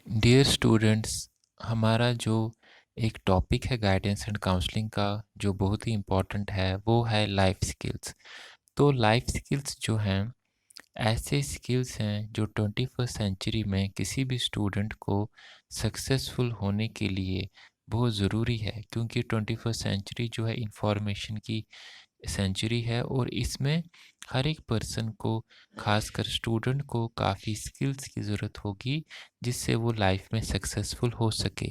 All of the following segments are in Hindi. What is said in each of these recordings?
डियर स्टूडेंट्स, हमारा जो एक टॉपिक है गाइडेंस एंड काउंसलिंग का, जो बहुत ही इम्पोर्टेंट है, वो है लाइफ स्किल्स। तो लाइफ स्किल्स जो हैं, ऐसे स्किल्स हैं जो 21st सेंचुरी में किसी भी स्टूडेंट को सक्सेसफुल होने के लिए बहुत ज़रूरी है, क्योंकि 21st सेंचुरी जो है इंफॉर्मेशन की सेंचुरी है और इसमें हर एक पर्सन को, खासकर स्टूडेंट को, काफ़ी स्किल्स की ज़रूरत होगी जिससे वो लाइफ में सक्सेसफुल हो सके।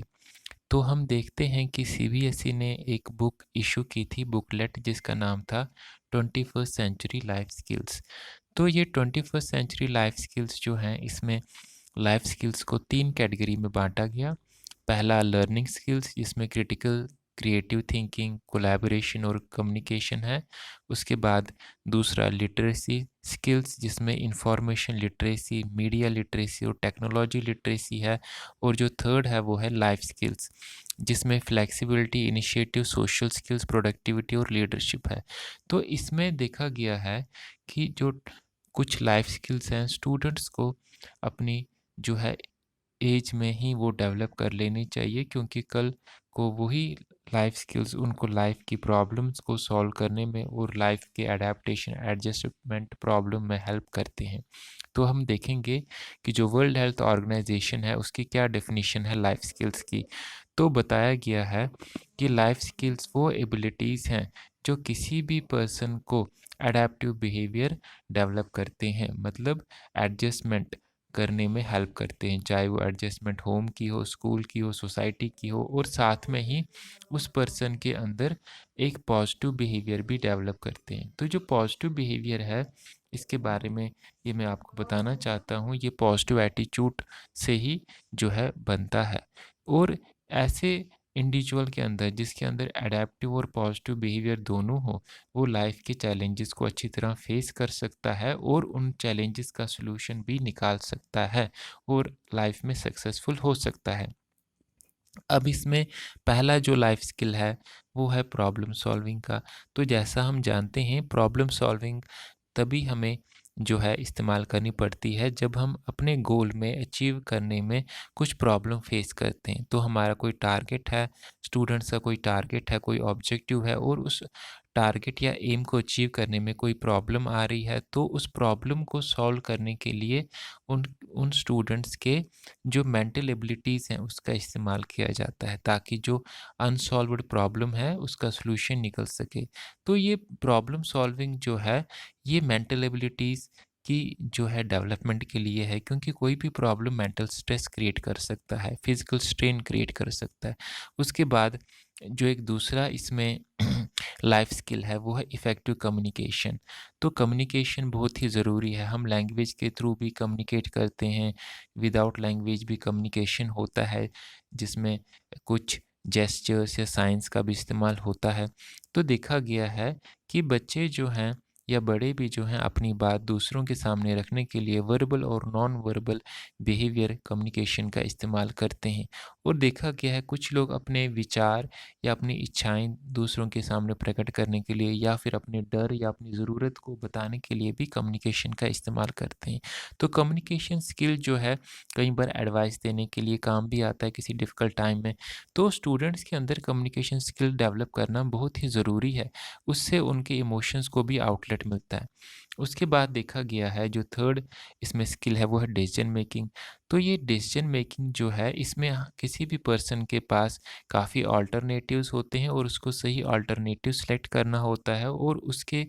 तो हम देखते हैं कि सीबीएसई ने एक बुक इशू की थी, बुकलेट, जिसका नाम था 21st सेंचुरी लाइफ स्किल्स। तो ये 21st सेंचुरी लाइफ स्किल्स जो हैं, इसमें लाइफ स्किल्स को 3 कैटेगरी में बांटा गया। पहला लर्निंग स्किल्स, जिसमें क्रिटिकल क्रिएटिव थिंकिंग, कोलैबोरेशन और कम्युनिकेशन है। उसके बाद दूसरा लिटरेसी स्किल्स, जिसमें इंफॉर्मेशन लिटरेसी, मीडिया लिटरेसी और टेक्नोलॉजी लिटरेसी है। और जो थर्ड है वो है लाइफ स्किल्स, जिसमें flexibility, initiative, social skills, productivity और लीडरशिप है। तो इसमें देखा गया है कि जो कुछ लाइफ स्किल्स हैं, स्टूडेंट्स को अपनी जो है एज में ही वो डेवलप कर लेनी चाहिए, क्योंकि कल को वही लाइफ स्किल्स उनको लाइफ की प्रॉब्लम्स को सॉल्व करने में और लाइफ के एडेप्टेशन एडजस्टमेंट प्रॉब्लम में हेल्प करते हैं। तो हम देखेंगे कि जो वर्ल्ड हेल्थ ऑर्गेनाइजेशन है, उसकी क्या डेफिनेशन है लाइफ स्किल्स की। तो बताया गया है कि लाइफ स्किल्स वो एबिलिटीज़ हैं जो किसी भी पर्सन को एडेप्टिव बिहेवियर डेवलप करते हैं, मतलब एडजस्टमेंट करने में हेल्प करते हैं, चाहे वो एडजस्टमेंट होम की हो, स्कूल की हो, सोसाइटी की हो, और साथ में ही उस पर्सन के अंदर एक पॉजिटिव बिहेवियर भी डेवलप करते हैं। तो जो पॉजिटिव बिहेवियर है, इसके बारे में ये मैं आपको बताना चाहता हूँ, ये पॉजिटिव एटीट्यूड से ही जो है बनता है। और ऐसे इंडिविजुअल के अंदर, जिसके अंदर एडेप्टिव और पॉजिटिव बिहेवियर दोनों हो, वो लाइफ के चैलेंजेस को अच्छी तरह फेस कर सकता है और उन चैलेंजेस का सलूशन भी निकाल सकता है और लाइफ में सक्सेसफुल हो सकता है। अब इसमें पहला जो लाइफ स्किल है, वो है प्रॉब्लम सॉल्विंग का। तो जैसा हम जानते हैं, प्रॉब्लम सॉल्विंग तभी हमें जो है इस्तेमाल करनी पड़ती है जब हम अपने गोल में अचीव करने में कुछ प्रॉब्लम फेस करते हैं। तो हमारा कोई टारगेट है, स्टूडेंट्स का कोई टारगेट है, कोई ऑब्जेक्टिव है, और उस टारगेट या एम को अचीव करने में कोई प्रॉब्लम आ रही है, तो उस प्रॉब्लम को सॉल्व करने के लिए उन उन स्टूडेंट्स के जो मेंटल एबिलिटीज़ हैं, उसका इस्तेमाल किया जाता है, ताकि जो अनसॉल्व्ड प्रॉब्लम है उसका सलूशन निकल सके। तो ये प्रॉब्लम सॉल्विंग जो है, ये मेंटल एबिलिटीज़ की जो है डेवलपमेंट के लिए है, क्योंकि कोई भी प्रॉब्लम मेंटल स्ट्रेस क्रिएट कर सकता है, फिजिकल स्ट्रेन क्रिएट कर सकता है। उसके बाद जो एक दूसरा इसमें लाइफ स्किल है, वो है इफ़ेक्टिव कम्युनिकेशन। तो कम्युनिकेशन बहुत ही ज़रूरी है। हम लैंग्वेज के थ्रू भी कम्युनिकेट करते हैं, विदाउट लैंग्वेज भी कम्युनिकेशन होता है, जिसमें कुछ जेस्चर्स या साइंस का भी इस्तेमाल होता है। तो देखा गया है कि बच्चे जो हैं या बड़े भी जो हैं, अपनी बात दूसरों के सामने रखने के लिए वर्बल और नॉन वर्बल बिहेवियर कम्युनिकेशन का इस्तेमाल करते हैं। और देखा गया है कुछ लोग अपने विचार या अपनी इच्छाएं दूसरों के सामने प्रकट करने के लिए, या फिर अपने डर या अपनी ज़रूरत को बताने के लिए भी कम्युनिकेशन का इस्तेमाल करते हैं। तो कम्युनिकेशन स्किल जो है, कई बार एडवाइस देने के लिए काम भी आता है किसी डिफ़िकल्ट टाइम में। तो स्टूडेंट्स के अंदर कम्युनिकेशन स्किल डेवलप करना बहुत ही ज़रूरी है, उससे उनके इमोशंस को भी आउटलेट मिलता है। उसके बाद देखा गया है जो थर्ड इसमें स्किल है, वो है डिसीजन मेकिंग। तो ये डिसीजन मेकिंग जो है, इसमें किसी भी पर्सन के पास काफ़ी अल्टरनेटिव्स होते हैं और उसको सही अल्टरनेटिव सेलेक्ट करना होता है, और उसके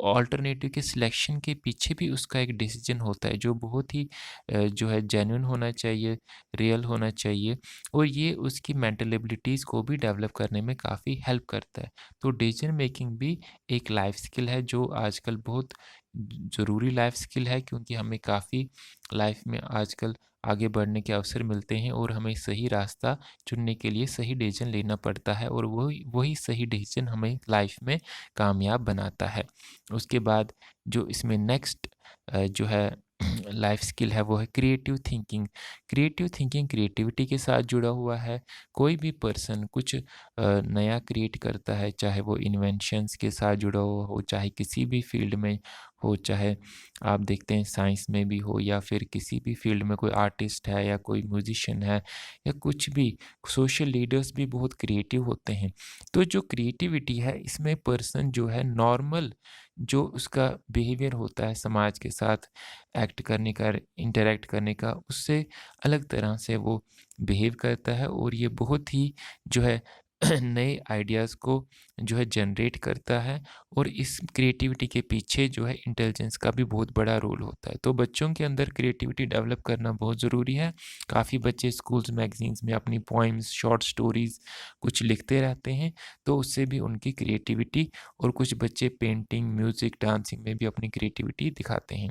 अल्टरनेटिव के सिलेक्शन के पीछे भी उसका एक डिसीजन होता है, जो बहुत ही जो है जेन्युइन होना चाहिए, रियल होना चाहिए, और ये उसकी मेंटल एबिलिटीज़ को भी डेवलप करने में काफ़ी हेल्प करता है। तो डिसीजन मेकिंग भी एक लाइफ स्किल है, जो आजकल बहुत ज़रूरी लाइफ स्किल है, क्योंकि हमें काफ़ी लाइफ में आजकल आगे बढ़ने के अवसर मिलते हैं और हमें सही रास्ता चुनने के लिए सही डिसीजन लेना पड़ता है, और वही वही सही डिसीजन हमें लाइफ में कामयाब बनाता है। उसके बाद जो इसमें नेक्स्ट जो है लाइफ स्किल है, वो है creative thinking. Creative thinking creativity के साथ जुड़ा हुआ है। कोई भी पर्सन कुछ नया क्रिएट करता है, चाहे वो इन्वेंशंस के साथ जुड़ा हुआ हो, चाहे किसी भी फील्ड में हो, चाहे आप देखते हैं साइंस में भी हो या फिर किसी भी फील्ड में कोई आर्टिस्ट है या कोई म्यूजिशियन है या कुछ भी, सोशल लीडर्स भी बहुत क्रिएटिव होते हैं। तो जो क्रिएटिविटी है इसमें पर्सन जो है नॉर्मल जो उसका बिहेवियर होता है समाज के साथ एक्ट करने का, इंटरैक्ट करने का, उससे अलग तरह से वो बिहेव करता है और ये बहुत ही जो है नए आइडियाज़ को जो है जनरेट करता है और इस क्रिएटिविटी के पीछे जो है इंटेलिजेंस का भी बहुत बड़ा रोल होता है। तो बच्चों के अंदर क्रिएटिविटी डेवलप करना बहुत ज़रूरी है। काफ़ी बच्चे स्कूल्स, मैगज़ीन्स में अपनी पोएम्स, शॉर्ट स्टोरीज़ कुछ लिखते रहते हैं, तो उससे भी उनकी क्रिएटिविटी, और कुछ बच्चे पेंटिंग, म्यूज़िक, डांसिंग में भी अपनी क्रिएटिविटी दिखाते हैं।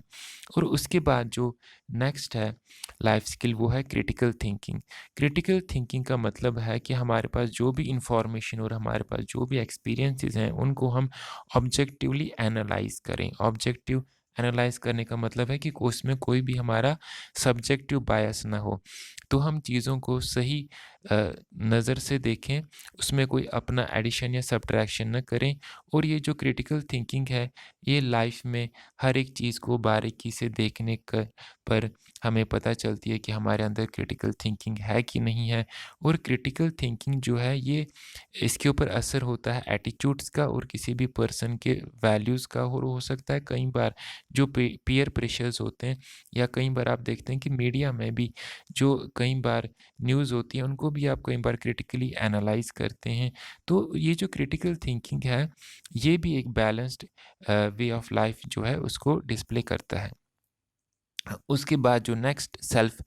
और उसके बाद जो नेक्स्ट है लाइफ स्किल, वो है क्रिटिकल थिंकिंग। क्रिटिकल थिंकिंग का मतलब है कि हमारे पास जो भी इंफॉर्मेशन और हमारे पास जो भी एक्सपीरियंसेस हैं उनको हम ऑब्जेक्टिवली एनालाइज करें। ऑब्जेक्टिव एनालाइज करने का मतलब है कि उसमें कोई भी हमारा सब्जेक्टिव बायस ना हो, तो हम चीज़ों को सही नज़र से देखें, उसमें कोई अपना एडिशन या सब्ट्रैक्शन ना करें। और ये जो क्रिटिकल थिंकिंग है, ये लाइफ में हर एक चीज़ को बारीकी से देखने पर हमें पता चलती है कि हमारे अंदर क्रिटिकल थिंकिंग है कि नहीं है। और क्रिटिकल थिंकिंग जो है ये, इसके ऊपर असर होता है एटीट्यूड्स का और किसी भी पर्सन के वैल्यूज़ का, और हो सकता है कई बार जो पीयर प्रेशर्स होते हैं, या कई बार आप देखते हैं कि मीडिया में भी जो कई बार न्यूज़ होती है उनको भी आप कई बार क्रिटिकली एनालाइज करते हैं। तो ये जो क्रिटिकल थिंकिंग है, ये भी एक बैलेंस्ड वे ऑफ लाइफ जो है उसको डिस्प्ले करता है। उसके बाद जो नेक्स्ट सेल्फ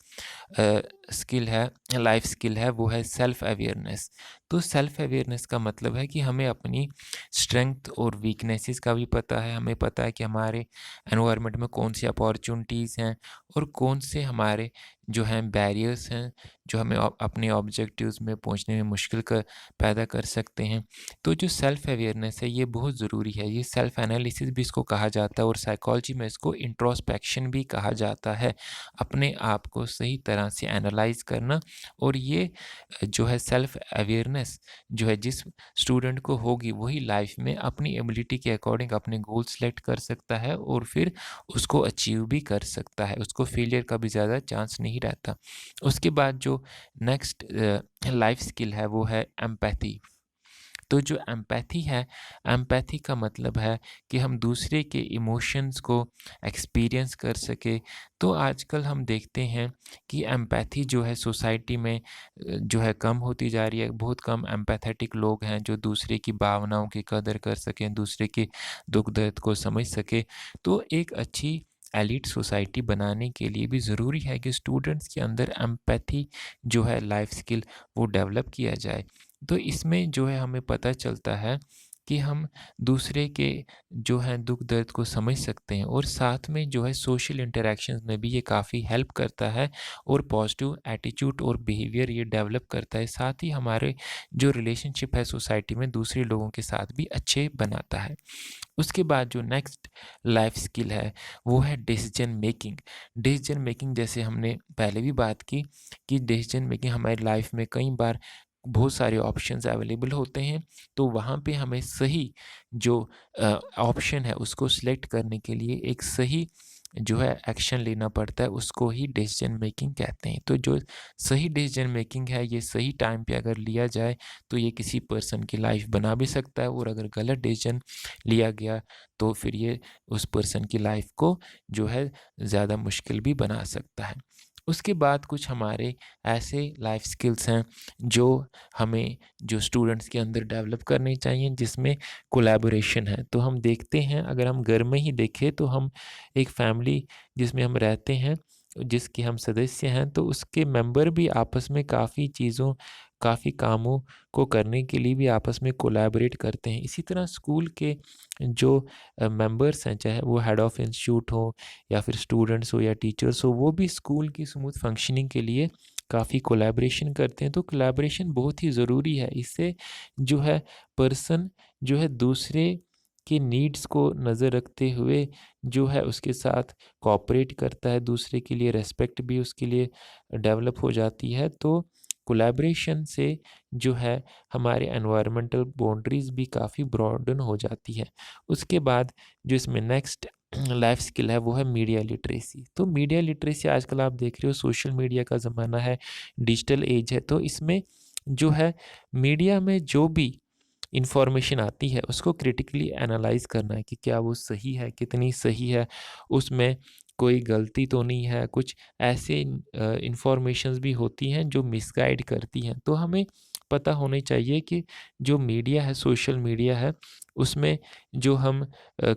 स्किल है, लाइफ स्किल है, वो है सेल्फ अवेयरनेस। तो सेल्फ अवेयरनेस का मतलब है कि हमें अपनी स्ट्रेंथ और वीकनेसेस का भी पता है। हमें पता है कि हमारे एनवायरनमेंट में कौन सी अपॉर्चुनिटीज़ हैं और कौन से हमारे जो हैं बैरियर्स हैं, जो हमें अपने ऑब्जेक्टिव्स में पहुंचने में मुश्किल पैदा कर सकते हैं। तो जो सेल्फ अवेयरनेस है ये बहुत ज़रूरी है। ये सेल्फ एनालिसिस भी इसको कहा जाता है और साइकोलॉजी में इसको इंट्रोस्पेक्शन भी कहा जाता है। अपने आप को सही तरह से एनालाइज करना, और ये जो है सेल्फ अवेयरनेस जो है जिस स्टूडेंट को होगी वही लाइफ में अपनी एबिलिटी के अकॉर्डिंग अपने गोल सेलेक्ट कर सकता है और फिर उसको अचीव भी कर सकता है। उसको फेलियर का भी ज़्यादा चांस नहीं रहता। उसके बाद जो नेक्स्ट लाइफ स्किल है वो है एम्पैथी। तो जो एम्पैथी है, एम्पैथी का मतलब है कि हम दूसरे के इमोशंस को एक्सपीरियंस कर सके। तो आजकल हम देखते हैं कि एम्पैथी जो है सोसाइटी में जो है कम होती जा रही है। बहुत कम एम्पैथेटिक लोग हैं जो दूसरे की भावनाओं की कदर कर सकें, दूसरे के दुख दर्द को समझ सके। तो एक अच्छी एलीट सोसाइटी बनाने के लिए भी ज़रूरी है कि स्टूडेंट्स के अंदर एम्पैथी जो है लाइफ स्किल वो डेवलप किया जाए। तो इसमें जो है हमें पता चलता है कि हम दूसरे के जो है दुख दर्द को समझ सकते हैं, और साथ में जो है सोशल इंटरेक्शंस में भी ये काफ़ी हेल्प करता है और पॉजिटिव एटीट्यूड और बिहेवियर ये डेवलप करता है। साथ ही हमारे जो रिलेशनशिप है सोसाइटी में दूसरे लोगों के साथ भी अच्छे बनाता है। उसके बाद जो नेक्स्ट लाइफ स्किल है वो है डिसीजन मेकिंग। डिसीजन मेकिंग जैसे हमने पहले भी बात की कि डिसीजन मेकिंग हमारी लाइफ में कई बार बहुत सारे ऑप्शंस अवेलेबल होते हैं, तो वहाँ पे हमें सही जो ऑप्शन है उसको सिलेक्ट करने के लिए एक सही जो है एक्शन लेना पड़ता है, उसको ही डिसीजन मेकिंग कहते हैं। तो जो सही डिसीजन मेकिंग है ये सही टाइम पे अगर लिया जाए तो ये किसी पर्सन की लाइफ बना भी सकता है, और अगर गलत डिसीजन लिया गया तो फिर ये उस पर्सन की लाइफ को जो है ज़्यादा मुश्किल भी बना सकता है। उसके बाद कुछ हमारे ऐसे लाइफ स्किल्स हैं जो हमें जो स्टूडेंट्स के अंदर डेवलप करने चाहिए, जिसमें कोलैबोरेशन है। तो हम देखते हैं, अगर हम घर में ही देखें तो हम एक फैमिली जिसमें हम रहते हैं, जिसके हम सदस्य हैं, तो उसके मेंबर भी आपस में काफ़ी चीज़ों, काफ़ी कामों को करने के लिए भी आपस में कोलैबोरेट करते हैं। इसी तरह स्कूल के जो मेंबर्स हैं, चाहे वो हेड ऑफ़ इंस्टीट्यूट हो या फिर स्टूडेंट्स हो या टीचर्स हो, वो भी स्कूल की स्मूथ फंक्शनिंग के लिए काफ़ी कोलैबोरेशन करते हैं। तो कोलैबोरेशन बहुत ही ज़रूरी है। इससे जो है पर्सन जो है दूसरे के नीड्स को नज़र रखते हुए जो है उसके साथ कोऑपरेट करता है, दूसरे के लिए रिस्पेक्ट भी उसके लिए डेवलप हो जाती है। तो कोलैबोरेशन से जो है हमारे एनवायरमेंटल बाउंड्रीज़ भी काफ़ी ब्रॉडन हो जाती है। उसके बाद जो इसमें नेक्स्ट लाइफ स्किल है वो है मीडिया लिटरेसी। तो मीडिया लिटरेसी आजकल आप देख रहे हो सोशल मीडिया का ज़माना है, डिजिटल एज है, तो इसमें जो है मीडिया में जो भी इंफॉर्मेशन आती है उसको क्रिटिकली एनालाइज करना है कि क्या वो सही है, कितनी सही है, उसमें कोई गलती तो नहीं है। कुछ ऐसे इंफॉर्मेशंस भी होती हैं जो मिसगाइड करती हैं, तो हमें पता होनी चाहिए कि जो मीडिया है, सोशल मीडिया है, उसमें जो हम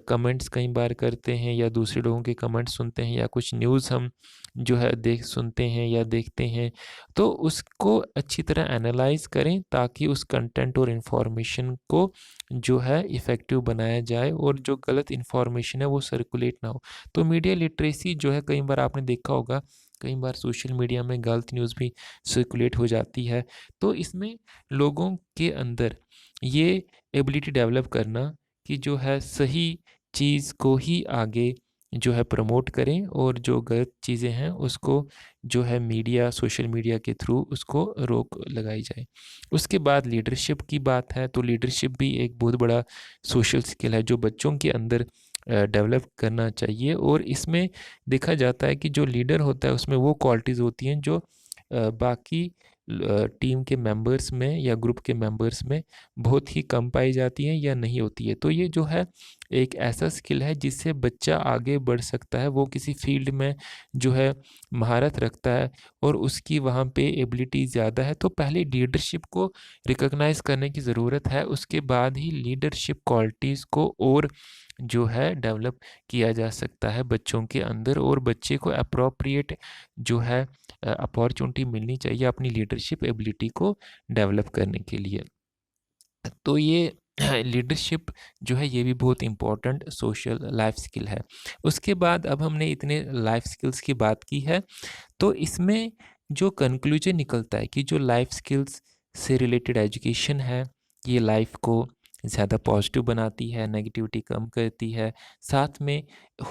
कमेंट्स कई बार करते हैं या दूसरे लोगों के कमेंट्स सुनते हैं या कुछ न्यूज़ हम जो है सुनते हैं या देखते हैं, तो उसको अच्छी तरह एनालाइज करें ताकि उस कंटेंट और इन्फॉर्मेशन को जो है इफ़ेक्टिव बनाया जाए और जो गलत इन्फॉर्मेशन है वो सर्कुलेट ना हो। तो मीडिया लिटरेसी जो है, कई बार आपने देखा होगा, कई बार सोशल मीडिया में गलत न्यूज़ भी सर्कुलेट हो जाती है। तो इसमें लोगों के अंदर ये एबिलिटी डेवलप करना कि जो है सही चीज़ को ही आगे जो है प्रमोट करें और जो गलत चीज़ें हैं उसको जो है मीडिया, सोशल मीडिया के थ्रू उसको रोक लगाई जाए। उसके बाद लीडरशिप की बात है, तो लीडरशिप भी एक बहुत बड़ा सोशल स्किल है जो बच्चों के अंदर डेवलप करना चाहिए। और इसमें देखा जाता है कि जो लीडर होता है उसमें वो क्वालिटीज़ होती हैं जो बाकी टीम के मेंबर्स में या ग्रुप के मेंबर्स में बहुत ही कम पाई जाती हैं या नहीं होती है। तो ये जो है एक ऐसा स्किल है जिससे बच्चा आगे बढ़ सकता है। वो किसी फील्ड में जो है महारत रखता है और उसकी वहाँ पे एबिलिटी ज़्यादा है, तो पहले लीडरशिप को रिकॉग्नाइज़ करने की ज़रूरत है। उसके बाद ही लीडरशिप क्वालिटीज़ को और जो है डेवलप किया जा सकता है बच्चों के अंदर, और बच्चे को एप्रोप्रिएट जो है अपॉर्चुनिटी मिलनी चाहिए अपनी लीडरशिप एबिलिटी को डेवलप करने के लिए। तो ये लीडरशिप जो है ये भी बहुत इम्पोर्टेंट सोशल लाइफ स्किल है। उसके बाद अब हमने इतने लाइफ स्किल्स की बात की है, तो इसमें जो कंक्लूजन निकलता है कि जो लाइफ स्किल्स से रिलेटेड एजुकेशन है, ये लाइफ को ज़्यादा पॉजिटिव बनाती है, नेगेटिविटी कम करती है, साथ में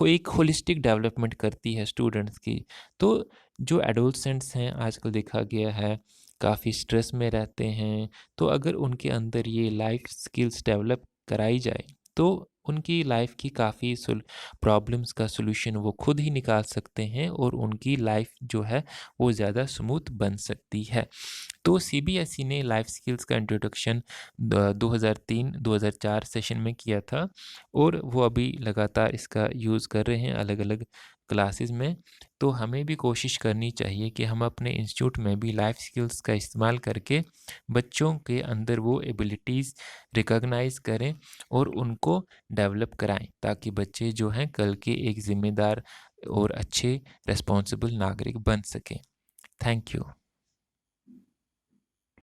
एक होलिस्टिक डेवलपमेंट करती है स्टूडेंट्स की। तो जो एडोलसेंट्स हैं आजकल देखा गया है काफ़ी स्ट्रेस में रहते हैं, तो अगर उनके अंदर ये लाइफ स्किल्स डेवलप कराई जाए तो उनकी लाइफ की काफ़ी प्रॉब्लम्स का सॉल्यूशन वो खुद ही निकाल सकते हैं और उनकी लाइफ जो है वो ज़्यादा स्मूथ बन सकती है। तो सीबीएसई ने लाइफ स्किल्स का इंट्रोडक्शन 2003-2004 सेशन में किया था और वो अभी लगातार इसका यूज़ कर रहे हैं अलग-अलग क्लासेस में। तो हमें भी कोशिश करनी चाहिए कि हम अपने इंस्टीट्यूट में भी लाइफ स्किल्स का इस्तेमाल करके बच्चों के अंदर वो एबिलिटीज़ रिकॉग्नाइज़ करें और उनको डेवलप कराएँ, ताकि बच्चे जो हैं कल के एक ज़िम्मेदार और अच्छे रिस्पॉन्सिबल नागरिक बन सकें। Thank you.